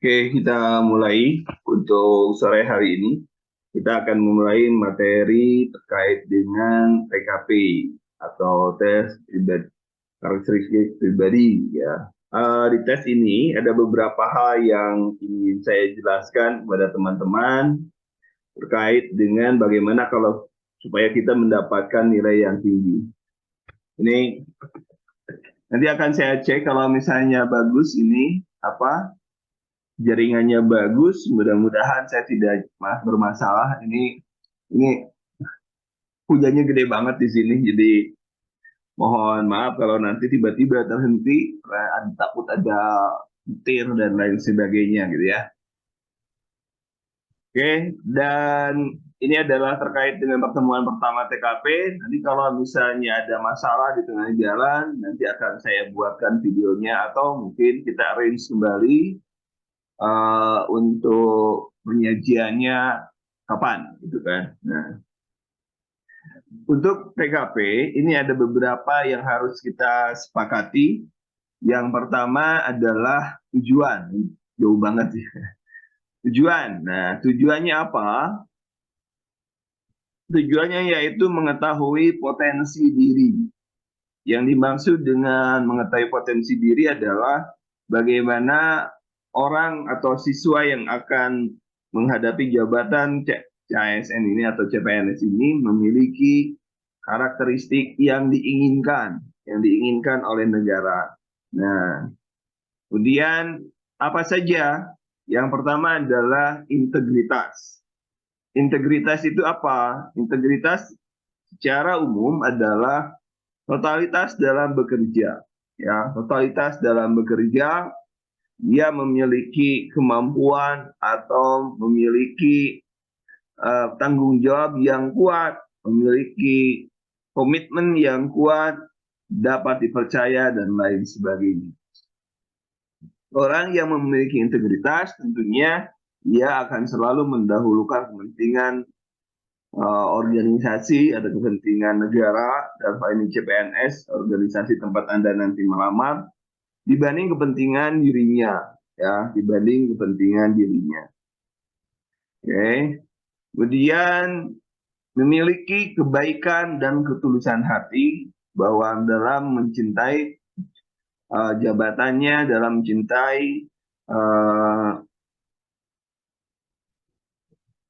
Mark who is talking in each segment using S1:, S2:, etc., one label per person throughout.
S1: Oke, kita mulai untuk sore hari ini. Kita akan memulai materi terkait dengan TKP atau tes pribadi, karakteristik pribadi ya. Di tes ini ada beberapa hal yang ingin saya jelaskan kepada teman-teman terkait dengan bagaimana kalau supaya kita mendapatkan nilai yang tinggi. Ini nanti akan saya cek kalau misalnya bagus ini apa jaringannya bagus, mudah-mudahan saya tidak bermasalah. Ini hujannya gede banget di sini, jadi mohon maaf kalau nanti tiba-tiba terhenti, takut ada petir dan lain sebagainya gitu ya. Oke, dan ini adalah terkait dengan pertemuan pertama TKP. Nanti kalau misalnya ada masalah di tengah jalan, nanti akan saya buatkan videonya atau mungkin kita arrange kembali untuk penyajiannya kapan gitu kan. Nah, untuk TKP ini ada beberapa yang harus kita sepakati. Yang pertama adalah tujuan. Jauh banget sih. Tujuan. Nah, tujuannya apa? Tujuannya yaitu mengetahui potensi diri. Yang dimaksud dengan mengetahui potensi diri adalah bagaimana orang atau siswa yang akan menghadapi jabatan CASN ini atau CPNS ini memiliki karakteristik yang diinginkan oleh negara. Nah, kemudian apa saja? Yang pertama adalah integritas. Integritas itu apa? Integritas secara umum adalah totalitas dalam bekerja. Ya, totalitas dalam bekerja, dia memiliki kemampuan atau memiliki tanggung jawab yang kuat, memiliki komitmen yang kuat, dapat dipercaya dan lain sebagainya. Orang yang memiliki integritas tentunya dia akan selalu mendahulukan kepentingan organisasi atau kepentingan negara, dalam hal ini CPNS, organisasi tempat Anda nanti melamar, dibanding kepentingan dirinya, ya, dibanding kepentingan dirinya. Oke. Kemudian memiliki kebaikan dan ketulusan hati bahwa dalam mencintai jabatannya, dalam mencintai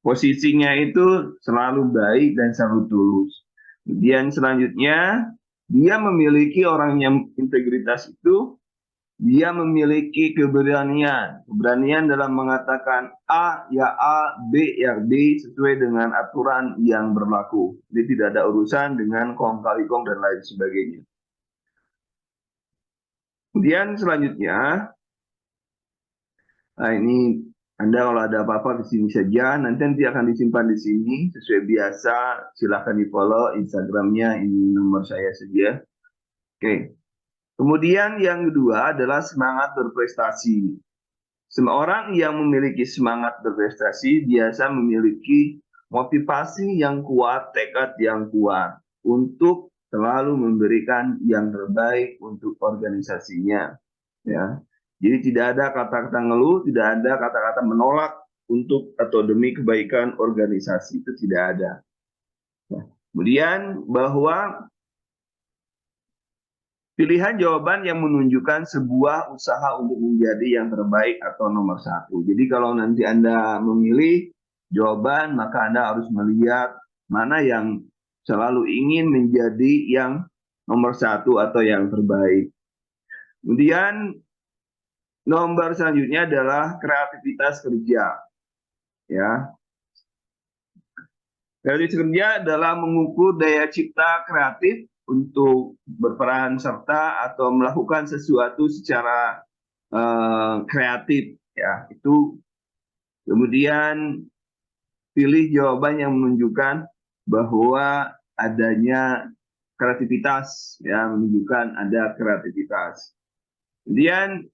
S1: posisinya itu selalu baik dan selalu tulus. Kemudian selanjutnya, dia memiliki orang yang integritas itu, dia memiliki keberanian. Keberanian dalam mengatakan A ya A, B ya B, sesuai dengan aturan yang berlaku. Jadi tidak ada urusan dengan kong kali kong dan lain sebagainya. Kemudian selanjutnya, nah ini Anda kalau ada apa-apa di sini saja, nanti akan disimpan di sini sesuai biasa. Silahkan di follow Instagramnya, ini nomor saya saja. Oke. Kemudian yang kedua adalah semangat berprestasi. Semua orang yang memiliki semangat berprestasi biasa memiliki motivasi yang kuat, tekad yang kuat untuk selalu memberikan yang terbaik untuk organisasinya. Ya, jadi tidak ada kata-kata ngeluh, tidak ada kata-kata menolak untuk atau demi kebaikan organisasi, itu tidak ada. Nah, kemudian bahwa pilihan jawaban yang menunjukkan sebuah usaha untuk menjadi yang terbaik atau nomor satu. Jadi kalau nanti Anda memilih jawaban, maka Anda harus melihat mana yang selalu ingin menjadi yang nomor satu atau yang terbaik. Kemudian nomor selanjutnya adalah kreativitas kerja. Ya, kreativitas kerja adalah mengukur daya cipta kreatif untuk berperan serta atau melakukan sesuatu secara kreatif. Ya, itu kemudian pilih jawaban yang menunjukkan bahwa adanya kreativitas, ya, menunjukkan ada kreativitas. Kemudian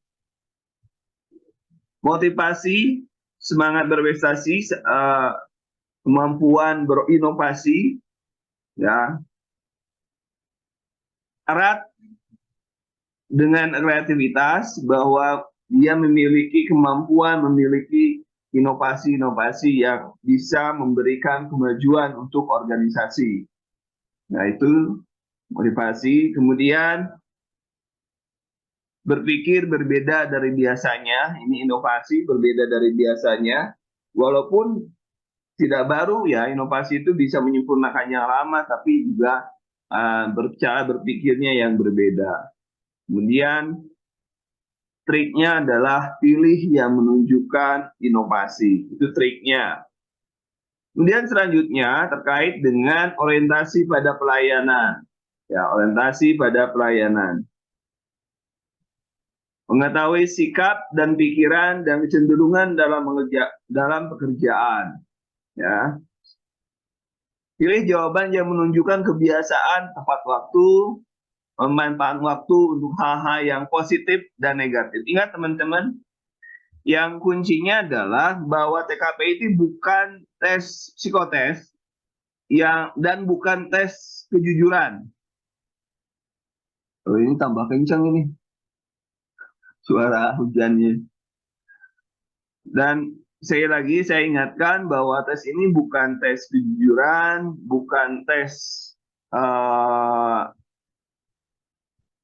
S1: motivasi, semangat berprestasi, kemampuan berinovasi, ya, syarat dengan kreativitas bahwa dia memiliki kemampuan, memiliki inovasi-inovasi yang bisa memberikan kemajuan untuk organisasi. Nah, itu motivasi. Kemudian berpikir berbeda dari biasanya, ini inovasi berbeda dari biasanya, walaupun tidak baru ya, inovasi itu bisa menyempurnakan yang lama, tapi juga cara berpikirnya yang berbeda. Kemudian triknya adalah pilih yang menunjukkan inovasi, itu triknya. Kemudian selanjutnya terkait dengan orientasi pada pelayanan. Ya, orientasi pada pelayanan. Mengetahui sikap dan pikiran dan kecenderungan dalam pekerjaan. Ya, pilih jawaban yang menunjukkan kebiasaan tepat waktu, memanfaatkan waktu untuk hal-hal yang positif dan negatif. Ingat teman-teman, yang kuncinya adalah bahwa TKP itu bukan tes psikotes dan bukan tes kejujuran. Oh, ini tambah kencang ini suara hujannya. Dan sekali lagi saya ingatkan bahwa tes ini bukan tes kejujuran, bukan tes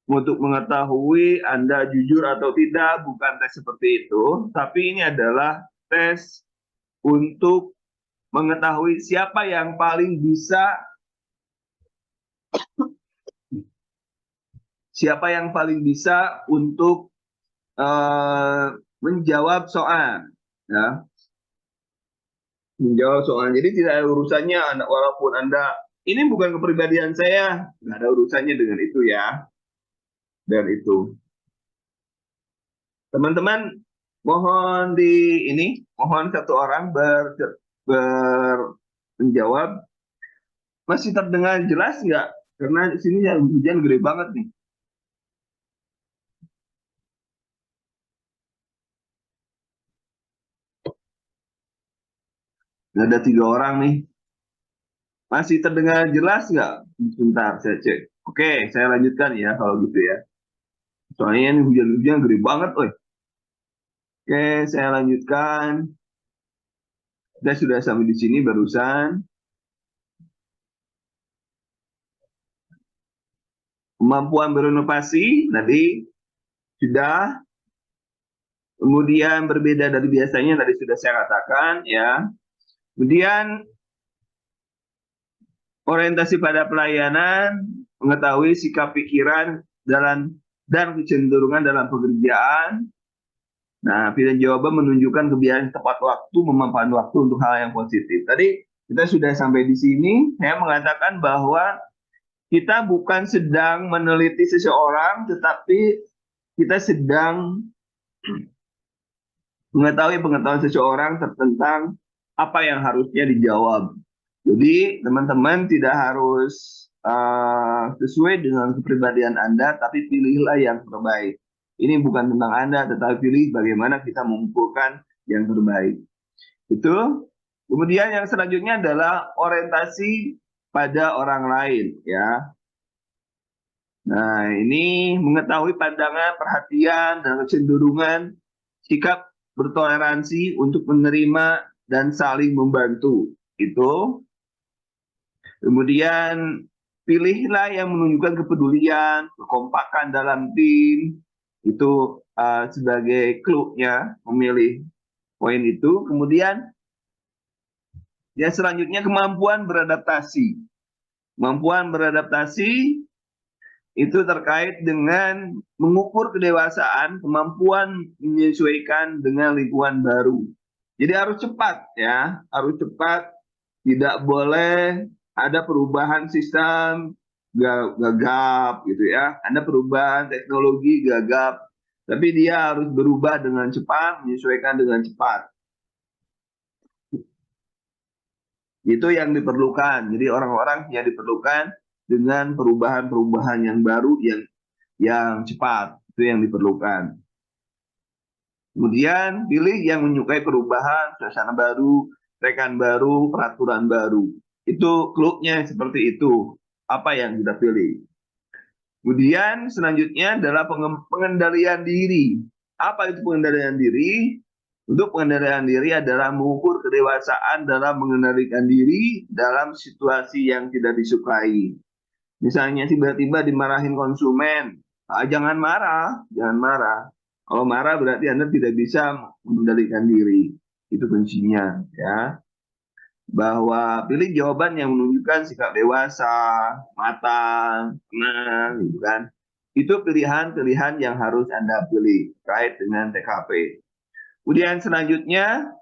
S1: untuk mengetahui Anda jujur atau tidak, bukan tes seperti itu, tapi ini adalah tes untuk mengetahui siapa yang paling bisa untuk menjawab soal, ya, menjawab soal. Jadi tidak ada urusannya, walaupun Anda ini bukan kepribadian saya, nggak ada urusannya dengan itu ya, dan itu. Teman-teman, mohon mohon satu orang menjawab. Masih terdengar jelas nggak? Karena di sini hujan gede banget nih. Ada 3 orang nih. Masih terdengar jelas nggak? Sebentar, saya cek. Oke, saya lanjutkan ya kalau gitu ya. Soalnya ini hujan-hujan gede banget, oi. Oke, saya lanjutkan. Kita sudah sampai di sini barusan. Kemampuan berinovasi tadi sudah. Kemudian berbeda dari biasanya tadi sudah saya katakan ya. Kemudian orientasi pada pelayanan, mengetahui sikap pikiran dan kecenderungan dalam pekerjaan. Nah, pilihan jawaban menunjukkan kebiasaan tepat waktu, memanfaatkan waktu untuk hal yang positif. Tadi kita sudah sampai di sini, saya mengatakan bahwa kita bukan sedang meneliti seseorang, tetapi kita sedang mengetahui pengetahuan seseorang tentang apa yang harusnya dijawab. Jadi teman-teman tidak harus sesuai dengan kepribadian Anda, tapi pilihlah yang terbaik. Ini bukan tentang Anda, tetapi pilih bagaimana kita mengumpulkan yang terbaik. Itu. Kemudian yang selanjutnya adalah orientasi pada orang lain, ya. Nah, ini mengetahui pandangan, perhatian, dan kecenderungan, sikap bertoleransi untuk menerima dan saling membantu. Itu. Kemudian pilihlah yang menunjukkan kepedulian, kekompakan dalam tim. Itu sebagai clue-nya memilih poin itu. Kemudian yang selanjutnya kemampuan beradaptasi. Kemampuan beradaptasi itu terkait dengan mengukur kedewasaan, kemampuan menyesuaikan dengan lingkungan baru. Jadi harus cepat ya, harus cepat, tidak boleh ada perubahan sistem gagap gitu ya. Ada perubahan teknologi gagap, tapi dia harus berubah dengan cepat, menyesuaikan dengan cepat. Itu yang diperlukan. Jadi orang-orang yang diperlukan dengan perubahan-perubahan yang baru yang cepat, itu yang diperlukan. Kemudian pilih yang menyukai perubahan, suasana baru, rekan baru, peraturan baru. Itu clue-nya seperti itu. Apa yang kita pilih. Kemudian selanjutnya adalah pengendalian diri. Apa itu pengendalian diri? Untuk pengendalian diri adalah mengukur kedewasaan dalam mengendalikan diri dalam situasi yang tidak disukai. Misalnya tiba-tiba dimarahin konsumen, jangan marah, jangan marah. Kalau marah berarti Anda tidak bisa mengendalikan diri. Itu kuncinya, ya. Bahwa pilih jawaban yang menunjukkan sikap dewasa, matang, tenang, gitu kan. Itu pilihan-pilihan yang harus Anda pilih terkait dengan TKP. Kemudian selanjutnya,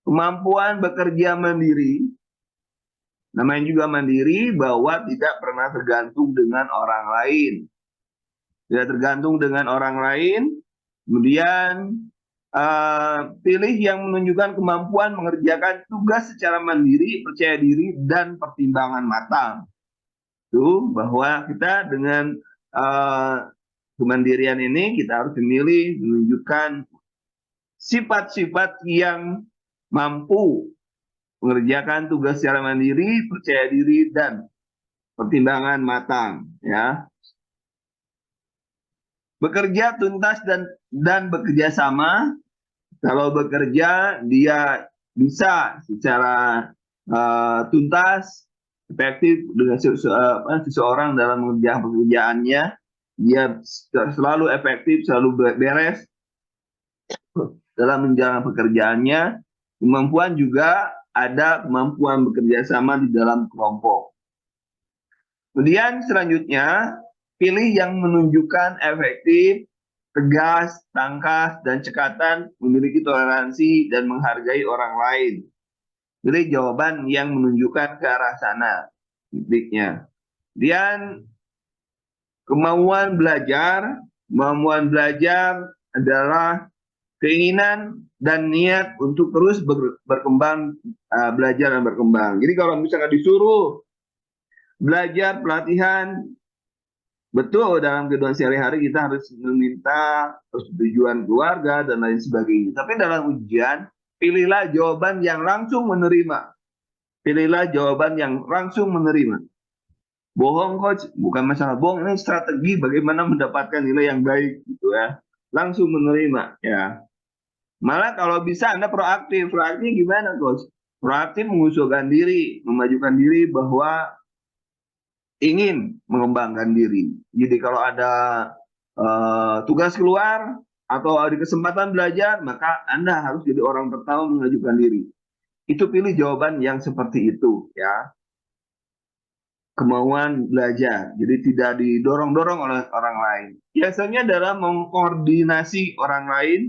S1: kemampuan bekerja mandiri. Namanya juga mandiri bahwa tidak pernah tergantung dengan orang lain. Tidak tergantung dengan orang lain. Kemudian pilih yang menunjukkan kemampuan mengerjakan tugas secara mandiri, percaya diri, dan pertimbangan matang. Itu bahwa kita dengan kemandirian ini kita harus memilih menunjukkan sifat-sifat yang mampu mengerjakan tugas secara mandiri, percaya diri, dan pertimbangan matang. Ya, bekerja tuntas dan bekerja sama. Kalau bekerja dia bisa secara tuntas, efektif dengan seseorang dalam mengerjakan pekerjaannya. Dia selalu efektif, selalu beres dalam menjalankan pekerjaannya. Kemampuan juga ada kemampuan bekerja sama di dalam kelompok. Kemudian selanjutnya, pilih yang menunjukkan efektif, tegas, tangkas, dan cekatan, memiliki toleransi, dan menghargai orang lain. Pilih jawaban yang menunjukkan ke arah sana, titiknya. Kemudian kemauan belajar adalah keinginan dan niat untuk terus berkembang, belajar dan berkembang. Jadi kalau misalnya disuruh belajar pelatihan, betul dalam kehidupan sehari-hari kita harus meminta persetujuan keluarga dan lain sebagainya. Tapi dalam ujian, pilihlah jawaban yang langsung menerima. Pilihlah jawaban yang langsung menerima. Bohong coach, bukan masalah bohong, ini strategi bagaimana mendapatkan nilai yang baik gitu ya. Langsung menerima ya. Malah kalau bisa Anda proaktif. Proaktifnya gimana coach? Proaktif mengusulkan diri, memajukan diri bahwa ingin mengembangkan diri. Jadi kalau ada tugas keluar atau ada kesempatan belajar, maka Anda harus jadi orang pertama mengajukan diri. Itu pilih jawaban yang seperti itu ya. Kemauan belajar, jadi tidak didorong-dorong oleh orang lain. Biasanya adalah mengkoordinasi orang lain,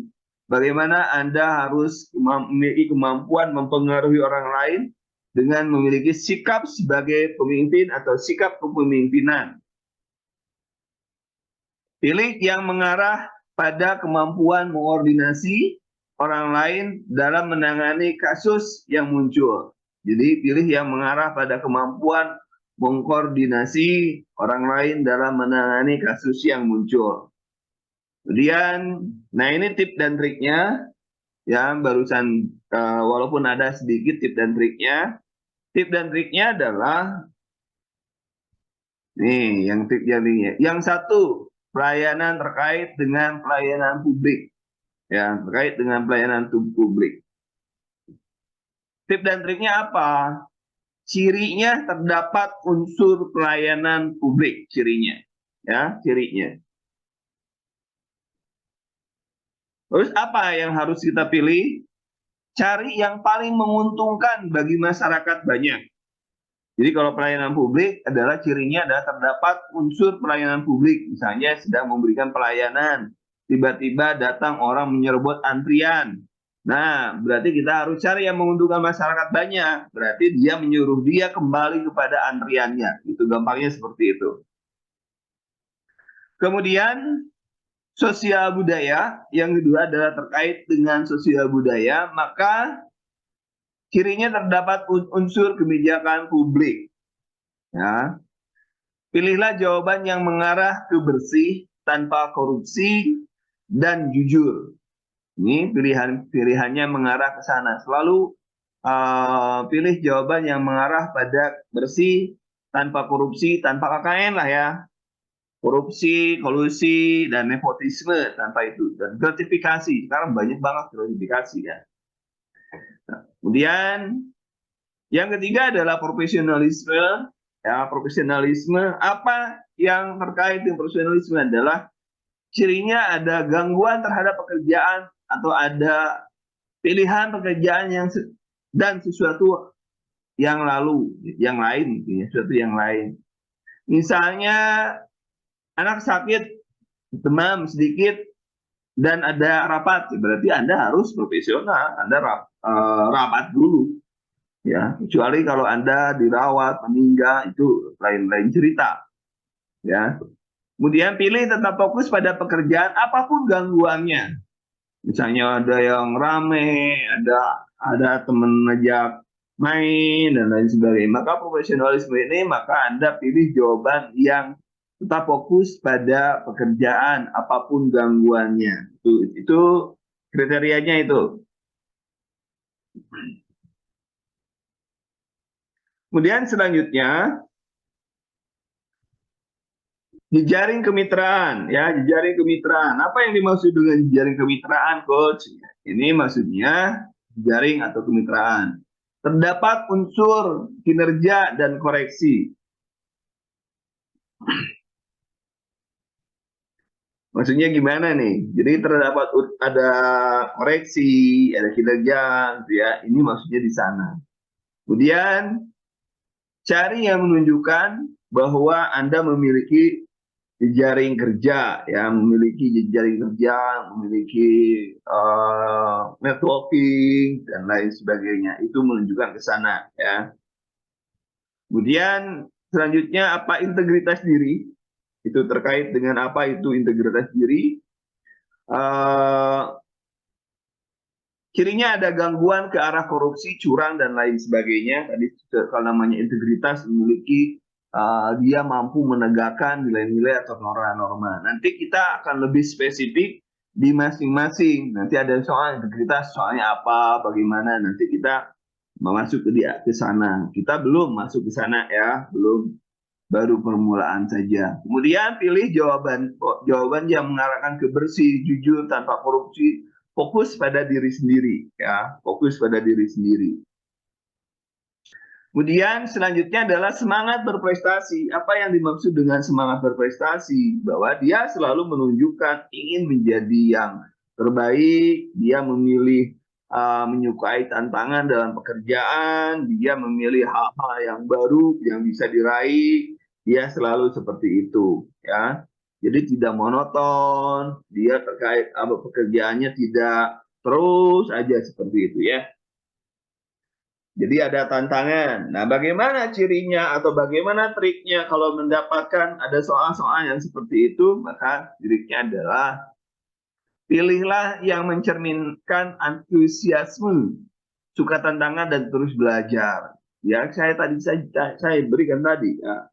S1: bagaimana Anda harus memiliki kemampuan mempengaruhi orang lain dengan memiliki sikap sebagai pemimpin atau sikap kepemimpinan. Pilih yang mengarah pada kemampuan mengkoordinasi orang lain dalam menangani kasus yang muncul. Jadi pilih yang mengarah pada kemampuan mengkoordinasi orang lain dalam menangani kasus yang muncul. Kemudian, nah ini tips dan triknya ya, barusan walaupun ada sedikit tips dan triknya. Tips dan triknya adalah nih yang tips yang yang satu, pelayanan terkait dengan pelayanan publik ya, terkait dengan pelayanan publik. Tips dan triknya apa? Cirinya terdapat unsur pelayanan publik, cirinya ya, cirinya. Terus apa yang harus kita pilih? Cari yang paling menguntungkan bagi masyarakat banyak. Jadi kalau pelayanan publik adalah cirinya adalah terdapat unsur pelayanan publik. Misalnya sedang memberikan pelayanan, tiba-tiba datang orang menyerobot antrian. Nah, berarti kita harus cari yang menguntungkan masyarakat banyak. Berarti dia menyuruh dia kembali kepada antriannya. Itu gampangnya seperti itu. Kemudian sosial budaya, yang kedua adalah terkait dengan sosial budaya, maka cirinya terdapat unsur kebijakan publik. Ya. Pilihlah jawaban yang mengarah ke bersih, tanpa korupsi, dan jujur. Ini pilihannya mengarah ke sana. Selalu pilih jawaban yang mengarah pada bersih, tanpa korupsi, tanpa KKN lah ya. korupsi, kolusi, dan nepotisme tanpa itu. Dan gratifikasi, sekarang banyak banget gratifikasi ya. Nah, kemudian yang ketiga adalah profesionalisme. Ya, profesionalisme apa yang terkait dengan profesionalisme adalah cirinya ada gangguan terhadap pekerjaan atau ada pilihan pekerjaan dan sesuatu yang lain, gitu ya, sesuatu yang lain. Misalnya anak sakit, demam sedikit, dan ada rapat, berarti Anda harus profesional, Anda rapat dulu. Ya, kecuali kalau Anda dirawat, meninggal, itu lain-lain cerita. Ya. Kemudian pilih tetap fokus pada pekerjaan apapun gangguannya. Misalnya ada yang rame, ada teman ngajak main dan lain sebagainya. Maka profesionalisme ini maka Anda pilih jawaban yang tetap fokus pada pekerjaan apapun gangguannya. Itu kriterianya itu. Kemudian selanjutnya jejaring kemitraan, ya, jejaring kemitraan. Apa yang dimaksud dengan jejaring kemitraan, Coach? Ini maksudnya jejaring atau kemitraan. Terdapat unsur kinerja dan koreksi. Maksudnya gimana nih? Jadi terdapat ada koreksi, ada kinerja, gitu ya. Ini maksudnya di sana. Kemudian cari yang menunjukkan bahwa Anda memiliki jejaring kerja, ya, memiliki jejaring kerja, memiliki networking dan lain sebagainya. Itu menunjukkan ke sana, ya. Kemudian selanjutnya apa integritas diri? Itu terkait dengan apa itu integritas diri. Cirinya ada gangguan ke arah korupsi, curang, dan lain sebagainya. Tadi kalau namanya integritas memiliki dia mampu menegakkan nilai-nilai atau norma-norma. Nanti kita akan lebih spesifik di masing-masing. Nanti ada soal integritas, soalnya apa, bagaimana. Nanti kita masuk ke sana. Kita belum masuk ke sana ya, belum, baru permulaan saja. Kemudian pilih jawaban yang mengarahkan ke bersih, jujur, tanpa korupsi, fokus pada diri sendiri, ya, fokus pada diri sendiri. Kemudian selanjutnya adalah semangat berprestasi. Apa yang dimaksud dengan semangat berprestasi? Bahwa dia selalu menunjukkan ingin menjadi yang terbaik, dia memilih menyukai tantangan dalam pekerjaan, dia memilih hal-hal yang baru yang bisa diraih, dia selalu seperti itu, ya. Jadi tidak monoton, dia terkait pekerjaannya tidak terus aja seperti itu, ya. Jadi ada tantangan. Nah, bagaimana cirinya atau bagaimana triknya kalau mendapatkan ada soal-soal yang seperti itu? Maka triknya adalah pilihlah yang mencerminkan antusiasme, suka tantangan dan terus belajar. Ya, saya berikan tadi, ya,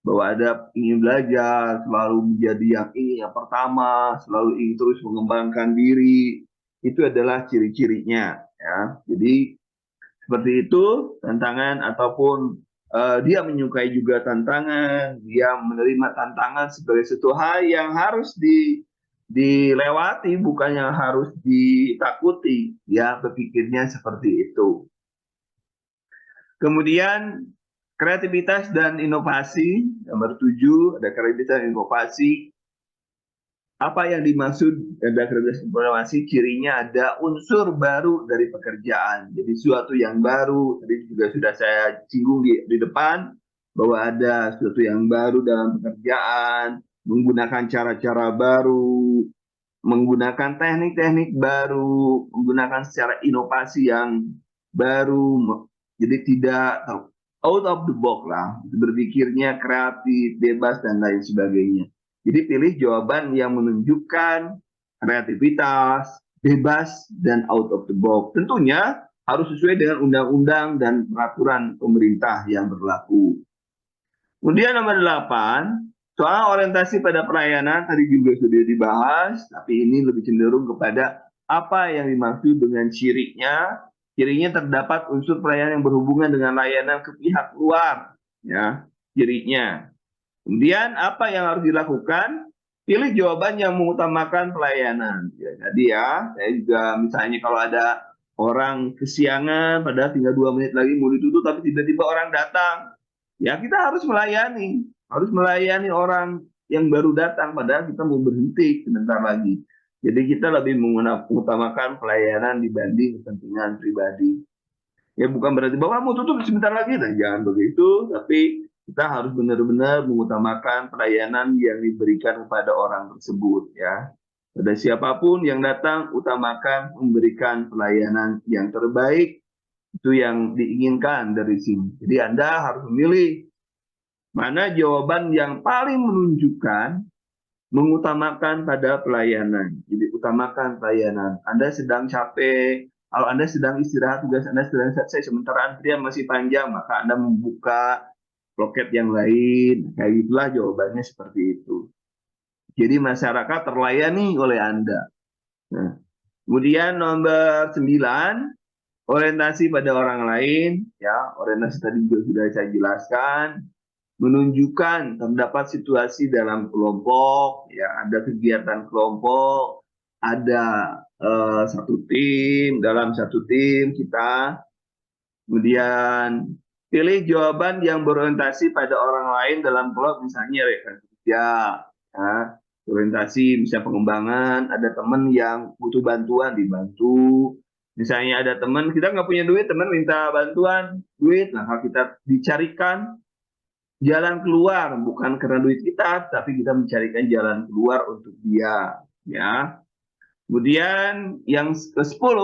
S1: bahwa ada ingin belajar, selalu menjadi yang ingin yang pertama, selalu ingin terus mengembangkan diri. Itu adalah ciri-cirinya, ya. Jadi seperti itu tantangan ataupun dia menyukai juga tantangan, dia menerima tantangan sebagai sesuatu hal yang harus dilewati, bukan yang harus ditakuti. Ya, berpikirnya seperti itu. Kemudian kreativitas dan inovasi, nomor 7 ada kreativitas dan inovasi. Apa yang dimaksud ada kreativitas informasi? Cirinya ada unsur baru dari pekerjaan. Jadi suatu yang baru, tadi juga sudah saya singgung di depan, bahwa ada sesuatu yang baru dalam pekerjaan, menggunakan cara-cara baru, menggunakan teknik-teknik baru, menggunakan secara inovasi yang baru. Jadi tidak out of the box lah, berpikirnya kreatif, bebas, dan lain sebagainya. Jadi pilih jawaban yang menunjukkan kreativitas, bebas, dan out of the box. Tentunya harus sesuai dengan undang-undang dan peraturan pemerintah yang berlaku. Kemudian nomor 8, soal orientasi pada pelayanan tadi juga sudah dibahas, tapi ini lebih cenderung kepada apa yang dimaksud dengan cirinya. Cirinya terdapat unsur pelayanan yang berhubungan dengan layanan ke pihak luar, ya, cirinya. Kemudian apa yang harus dilakukan? Pilih jawaban yang mengutamakan pelayanan. Ya, jadi ya, saya juga misalnya kalau ada orang kesiangan, padahal tinggal 2 menit lagi mau ditutup, tapi tiba-tiba orang datang, ya kita harus melayani orang yang baru datang, padahal kita mau berhenti sebentar lagi. Jadi kita lebih mengutamakan pelayanan dibanding kepentingan pribadi. Ya bukan berarti bahwa mau tutup sebentar lagi, nah, jangan begitu, tapi kita harus benar-benar mengutamakan pelayanan yang diberikan kepada orang tersebut ya. Pada siapapun yang datang, utamakan memberikan pelayanan yang terbaik, itu yang diinginkan dari sini. Jadi Anda harus memilih mana jawaban yang paling menunjukkan mengutamakan pada pelayanan. Jadi utamakan pelayanan. Anda sedang capek, kalau Anda sedang istirahat, tugas Anda sedang selesai, sementara antrian masih panjang, maka Anda membuka loket yang lain. Kayak itulah jawabannya seperti itu. Jadi masyarakat terlayani oleh Anda. Nah, kemudian nomor 9, orientasi pada orang lain. Ya, orientasi tadi juga sudah saya jelaskan. Menunjukkan terdapat situasi dalam kelompok, ya ada kegiatan kelompok, ada satu tim, dalam satu tim kita, kemudian pilih jawaban yang berorientasi pada orang lain dalam kelompok, misalnya rekan kerja, ya, orientasi bisa pengembangan, ada teman yang butuh bantuan dibantu, misalnya ada teman kita nggak punya duit, teman minta bantuan duit, nah kita dicarikan jalan keluar, bukan karena duit kita, tapi kita mencarikan jalan keluar untuk dia, ya. Kemudian yang ke-10,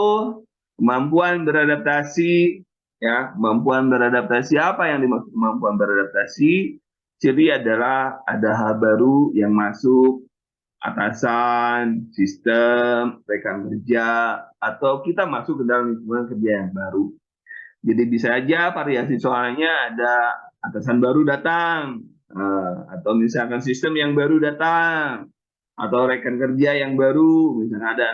S1: kemampuan beradaptasi, ya. Kemampuan beradaptasi, apa yang dimaksud kemampuan beradaptasi? Jadi adalah ada hal baru yang masuk, atasan, sistem, rekan kerja, atau kita masuk ke dalam lingkungan kerja yang baru. Jadi bisa aja variasi soalnya ada atasan baru datang, atau misalkan sistem yang baru datang, atau rekan kerja yang baru, misalnya ada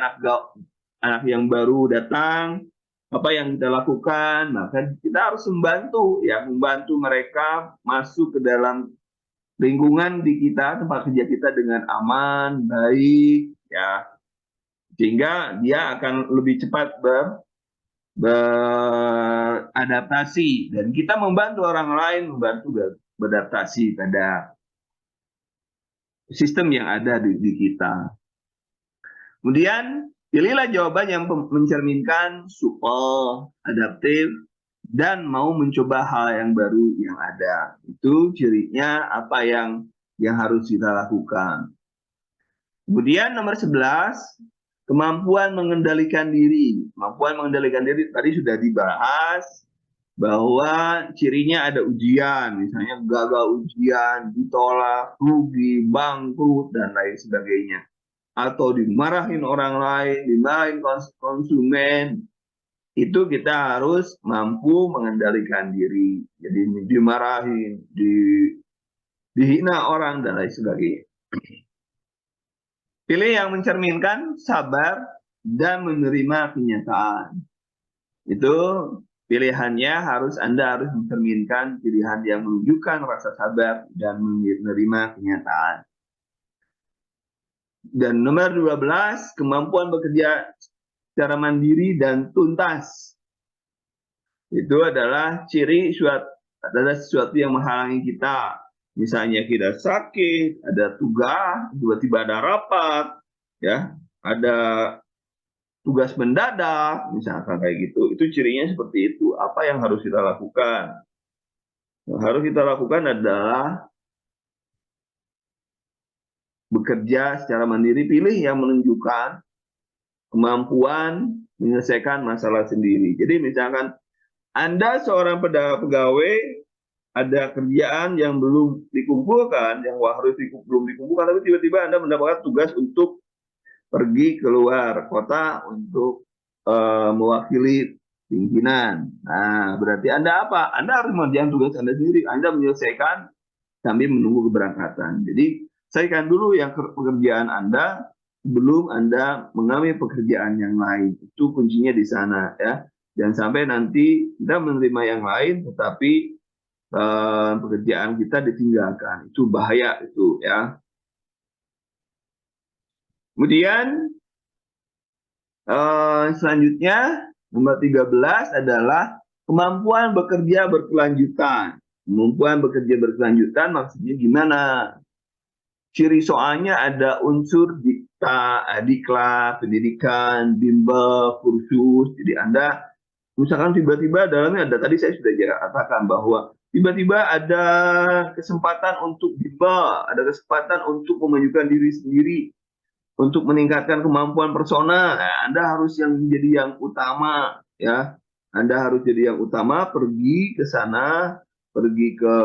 S1: anak yang baru datang, apa yang kita lakukan? Maka kita harus membantu mereka masuk ke dalam lingkungan di kita, tempat kerja kita dengan aman, baik, ya, sehingga dia akan lebih cepat beradaptasi, dan kita membantu orang lain beradaptasi pada sistem yang ada di kita. Kemudian pilihlah jawaban yang mencerminkan supel, adaptif, dan mau mencoba hal yang baru yang ada. Itu cirinya apa yang harus kita lakukan. Kemudian nomor 11, kemampuan mengendalikan diri. Kemampuan mengendalikan diri tadi sudah dibahas, bahwa cirinya ada ujian, misalnya gagal ujian, ditolak, rugi, bangkrut, dan lain sebagainya. Atau dimarahin orang lain, dimarahin konsumen, itu kita harus mampu mengendalikan diri. Jadi dimarahin, dihina orang, dan lain sebagainya. Pilih yang mencerminkan sabar dan menerima kenyataan. Itu pilihannya Anda harus mencerminkan pilihan yang menunjukkan rasa sabar dan menerima kenyataan. Dan nomor 12, kemampuan bekerja secara mandiri dan tuntas. Itu adalah sesuatu yang menghalangi kita. Misalnya kita sakit, ada tugas, tiba-tiba ada rapat, ya, ada tugas mendadak, misalkan kayak gitu. Itu cirinya seperti itu. Apa yang harus kita lakukan? Yang harus kita lakukan adalah bekerja secara mandiri, pilih yang menunjukkan kemampuan menyelesaikan masalah sendiri. Jadi misalkan Anda seorang pegawai, ada kerjaan yang belum dikumpulkan, yang belum dikumpulkan, tapi tiba-tiba Anda mendapatkan tugas untuk pergi keluar kota untuk mewakili pimpinan. Nah, berarti Anda apa? Anda harus mengerjakan tugas Anda sendiri. Anda menyelesaikan sambil menunggu keberangkatan. Jadi, selesaikan dulu yang pekerjaan Anda sebelum Anda mengambil pekerjaan yang lain. Itu kuncinya di sana, ya. Jangan sampai nanti kita menerima yang lain, tetapi pekerjaan kita ditinggalkan. Itu bahaya itu ya. Kemudian selanjutnya nomor 13 adalah kemampuan bekerja berkelanjutan. Kemampuan bekerja berkelanjutan maksudnya gimana? Ciri soalnya ada unsur dikta, diklat, pendidikan, bimbel, kursus. Jadi Anda misalkan tiba-tiba dalamnya ada, tadi saya sudah katakan bahwa tiba-tiba ada kesempatan untuk bimbel, ada kesempatan untuk memajukan diri sendiri, untuk meningkatkan kemampuan personal. Nah, Anda harus yang menjadi yang utama ya. Anda harus jadi yang utama, pergi ke sana, pergi ke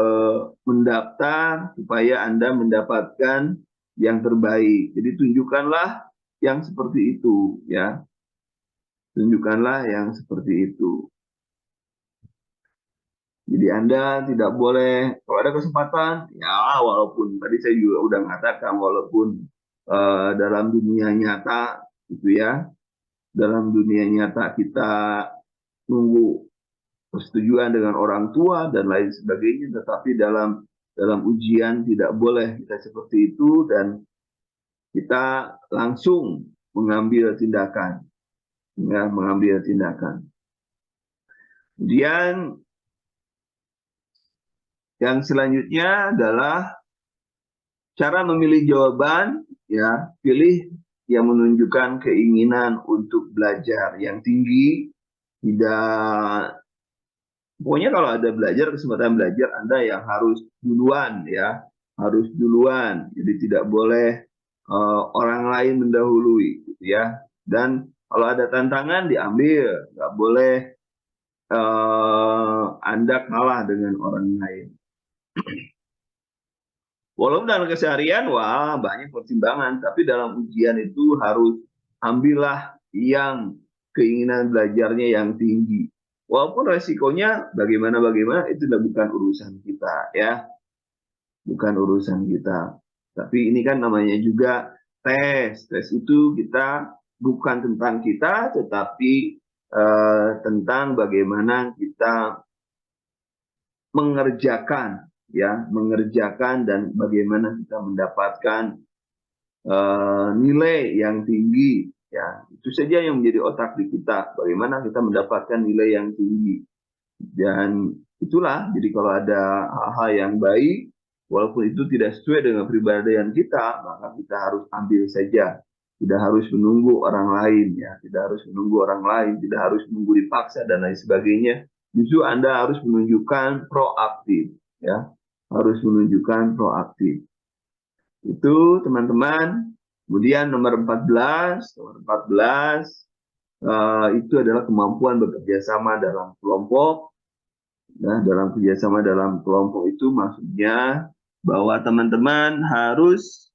S1: mendaftar supaya Anda mendapatkan yang terbaik. Jadi tunjukkanlah yang seperti itu ya. Tunjukkanlah yang seperti itu. Jadi Anda tidak boleh, kalau ada kesempatan, ya walaupun tadi saya juga udah mengatakan, walaupun dalam dunia nyata gitu ya, dalam dunia nyata kita nunggu persetujuan dengan orang tua dan lain sebagainya, tetapi dalam ujian tidak boleh kita seperti itu dan kita langsung mengambil tindakan, ya, mengambil tindakan. Kemudian yang selanjutnya adalah cara memilih jawaban, ya, pilih yang menunjukkan keinginan untuk belajar yang tinggi, tidak, pokoknya kalau ada belajar, kesempatan belajar, Anda yang harus duluan, ya, harus duluan. Jadi tidak boleh orang lain mendahului, gitu ya. Dan kalau ada tantangan diambil, nggak boleh Anda kalah dengan orang lain. Walaupun dalam keseharian, wah banyak pertimbangan, tapi dalam ujian itu harus ambillah yang keinginan belajarnya yang tinggi. Walaupun resikonya bagaimana-bagaimana itu bukan urusan kita ya, bukan urusan kita. Tapi ini kan namanya juga tes. Tes itu kita bukan tentang kita, tetapi tentang bagaimana kita mengerjakan, ya, mengerjakan dan bagaimana kita mendapatkan nilai yang tinggi, ya. Itu saja yang menjadi otak di kita, bagaimana kita mendapatkan nilai yang tinggi. Dan itulah, jadi kalau ada hal-hal yang baik, walaupun itu tidak sesuai dengan kepribadian kita, maka kita harus ambil saja. Tidak harus menunggu orang lain, ya. Tidak harus menunggu orang lain, tidak harus menunggu dipaksa dan lain sebagainya. Justru Anda harus menunjukkan proaktif, ya. Harus menunjukkan proaktif. Itu teman-teman. Kemudian nomor 14, itu adalah kemampuan bekerja sama dalam kelompok. Nah, dalam kerjasama dalam kelompok itu maksudnya bahwa teman-teman harus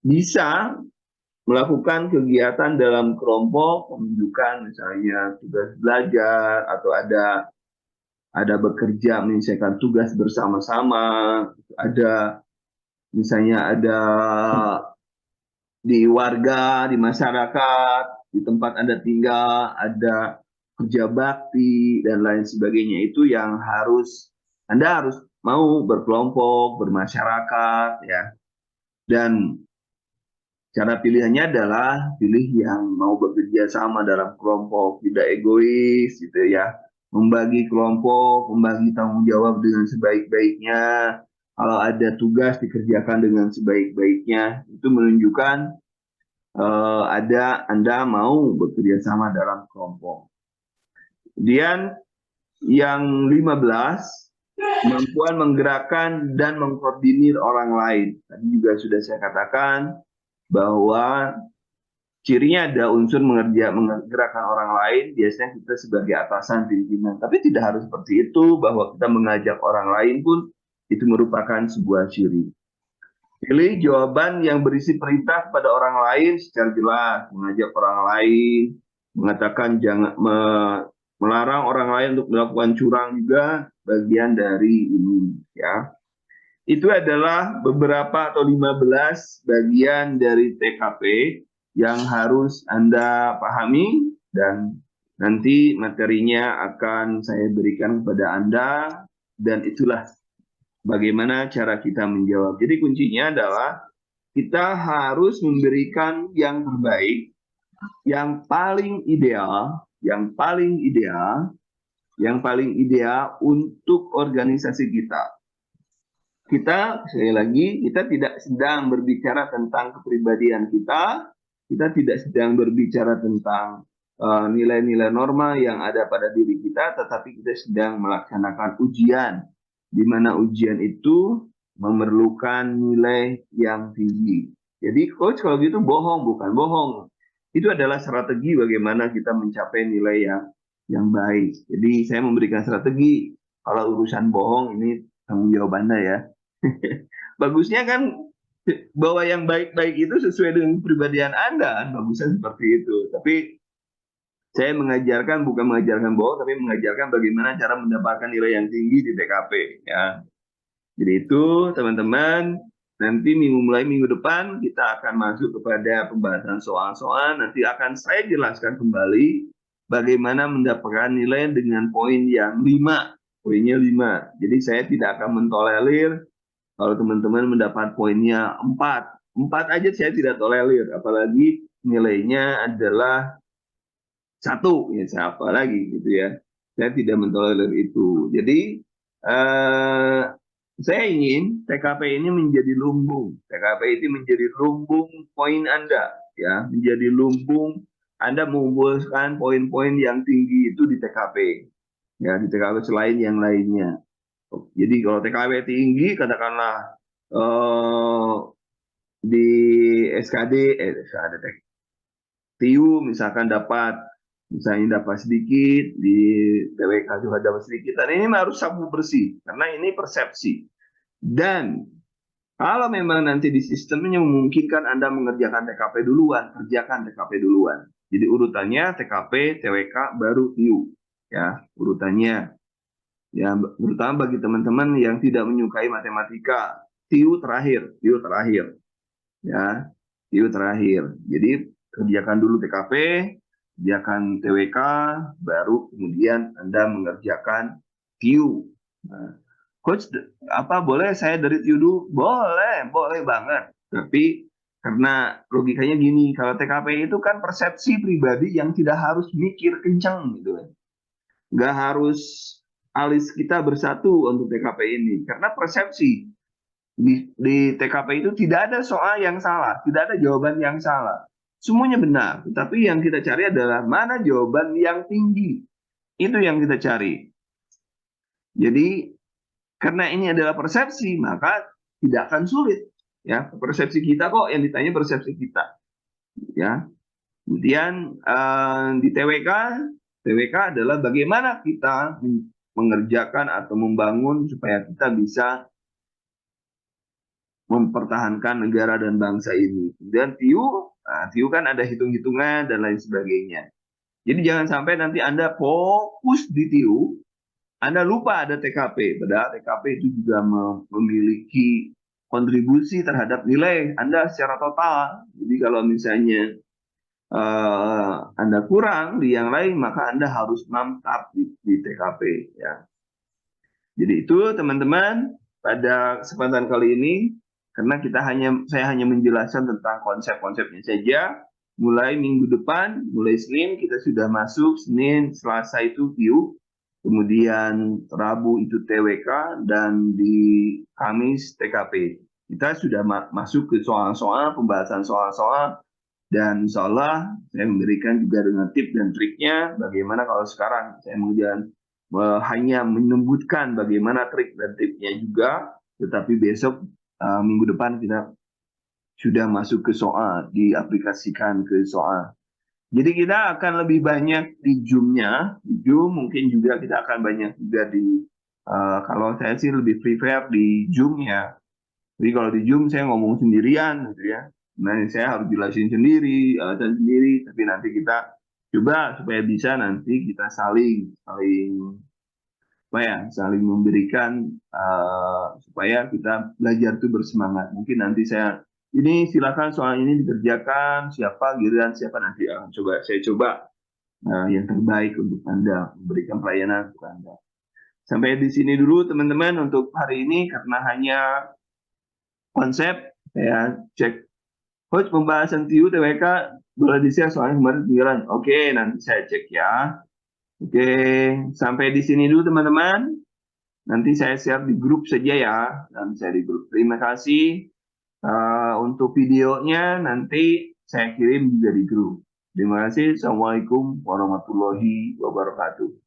S1: bisa melakukan kegiatan dalam kelompok, menunjukkan misalnya tugas belajar atau ada bekerja menyelesaikan tugas bersama-sama, ada misalnya ada di warga, di masyarakat, di tempat Anda tinggal, ada kerja bakti dan lain sebagainya. Itu yang Anda harus mau berkelompok, bermasyarakat, ya. Dan cara pilihannya adalah pilih yang mau bekerja sama dalam kelompok, tidak egois, gitu ya. Membagi kelompok, membagi tanggung jawab dengan sebaik-baiknya. Kalau ada tugas dikerjakan dengan sebaik-baiknya, itu menunjukkan Anda mau bekerja sama dalam kelompok. Kemudian yang 15, kemampuan menggerakkan dan mengkoordinir orang lain. Tadi juga sudah saya katakan bahwa cirinya ada unsur menggerakkan orang lain, biasanya kita sebagai atasan pimpinan. Tapi tidak harus seperti itu, bahwa kita mengajak orang lain pun itu merupakan sebuah ciri. Pilih jawaban yang berisi perintah kepada orang lain secara jelas, mengajak orang lain, mengatakan jangan melarang orang lain untuk melakukan curang juga bagian dari ini, ya. Itu adalah beberapa atau 15 bagian dari TKP yang harus Anda pahami dan Nanti materinya akan saya berikan kepada Anda, dan itulah bagaimana cara kita menjawab. Jadi kuncinya adalah kita harus memberikan yang terbaik, yang paling ideal, yang paling ideal untuk organisasi kita. Kita, sekali lagi, kita tidak sedang berbicara tentang kepribadian kita tidak sedang berbicara tentang nilai-nilai norma yang ada pada diri kita, tetapi kita sedang melaksanakan ujian, di mana ujian itu memerlukan nilai yang tinggi. Jadi coach kalau gitu bohong, bukan bohong. Itu adalah strategi bagaimana kita mencapai nilai yang baik. Jadi saya memberikan strategi. Kalau urusan bohong ini tanggung jawab Anda ya. Bagusnya kan bahwa yang baik-baik itu sesuai dengan kepribadian Anda, bagusnya seperti itu. Tapi saya mengajarkan, bukan mengajarkan bohong, tapi mengajarkan bagaimana cara mendapatkan nilai yang tinggi di TKP. Ya. Jadi itu teman-teman, nanti mulai minggu depan kita akan masuk kepada pembahasan soal-soal. Nanti akan saya jelaskan kembali bagaimana mendapatkan nilai dengan poin yang 5. Poinnya 5. Jadi saya tidak akan mentolerir kalau teman-teman mendapat poinnya 4. 4 aja saya tidak tolerir, apalagi nilainya adalah 1, ya siapa lagi gitu ya. Saya tidak mentolerir itu. Jadi saya ingin TKP ini menjadi lumbung. TKP itu menjadi lumbung poin Anda, ya, menjadi lumbung Anda mengumpulkan poin-poin yang tinggi itu di TKP, ya, di TKP selain yang lainnya. Jadi kalau TKP tinggi, katakanlah di SKD, TIU misalkan misalnya dapat sedikit, di TWK juga dapat sedikit, dan ini harus sabu bersih, karena ini persepsi. Dan kalau memang nanti di sistemnya memungkinkan Anda mengerjakan TKP duluan, kerjakan TKP duluan. Jadi urutannya TKP, TWK, baru TIU. Ya, urutannya. Ya, terutama bagi teman-teman yang tidak menyukai matematika, TIU terakhir, ya, TIU terakhir. Jadi kerjakan dulu TKP, kerjakan TWK, baru kemudian Anda mengerjakan TIU. Nah, Coach, apa boleh saya dari TIU dulu? Boleh banget. Tapi karena logikanya gini, kalau TKP itu kan persepsi pribadi yang tidak harus mikir kencang gitu. Nggak harus alis kita bersatu untuk TKP ini, karena persepsi di TKP itu tidak ada soal yang salah, tidak ada jawaban yang salah, semuanya benar. Tetapi yang kita cari adalah mana jawaban yang tinggi, itu yang kita cari. Jadi karena ini adalah persepsi, maka tidak akan sulit, ya. Persepsi kita kok yang ditanya, persepsi kita, ya. Kemudian di TWK adalah bagaimana kita mengerjakan atau membangun supaya kita bisa mempertahankan negara dan bangsa ini. Kemudian TIU kan ada hitung-hitungan dan lain sebagainya. Jadi jangan sampai nanti Anda fokus di TIU, Anda lupa ada TKP. Padahal TKP itu juga memiliki kontribusi terhadap nilai Anda secara total. Jadi kalau misalnya Anda kurang di yang lain, maka Anda harus mantap di TKP, ya. Jadi itu teman-teman, pada kesempatan kali ini, karena saya hanya menjelaskan tentang konsep-konsepnya saja. Mulai minggu depan, mulai Senin kita sudah masuk, Senin, Selasa itu TIU, kemudian Rabu itu TWK, dan di Kamis TKP. Kita sudah masuk ke soal-soal, pembahasan soal-soal, dan insya Allah saya memberikan juga dengan tips dan triknya bagaimana kalau sekarang saya mengerjakan hanya menyebutkan bagaimana trik dan tipsnya juga, tetapi besok minggu depan kita sudah masuk ke soal, diaplikasikan ke soal. Jadi kita akan lebih banyak di Zoom-nya, di Zoom mungkin juga kita akan banyak juga di, kalau saya sih lebih prefer di Zoom ya. Jadi kalau di Zoom saya ngomong sendirian gitu ya. Nah, saya harus jelasin sendiri, alasan sendiri, tapi nanti kita coba supaya bisa nanti kita saling saling memberikan supaya kita belajar itu bersemangat. Mungkin nanti ini silakan soal ini dikerjakan, siapa giliran siapa nanti saya coba yang terbaik untuk Anda, memberikan pelayanan untuk Anda. Sampai di sini dulu teman-teman untuk hari ini, karena hanya konsep, saya cek. Coach, pembahasan TU TWK boleh di-share soalnya kemarin ketinggalan. Oke, nanti saya cek ya. Oke, sampai di sini dulu teman-teman. Nanti saya share di grup saja ya. Dan saya di grup. Terima kasih untuk videonya. Nanti saya kirim juga di grup. Terima kasih. Assalamualaikum warahmatullahi wabarakatuh.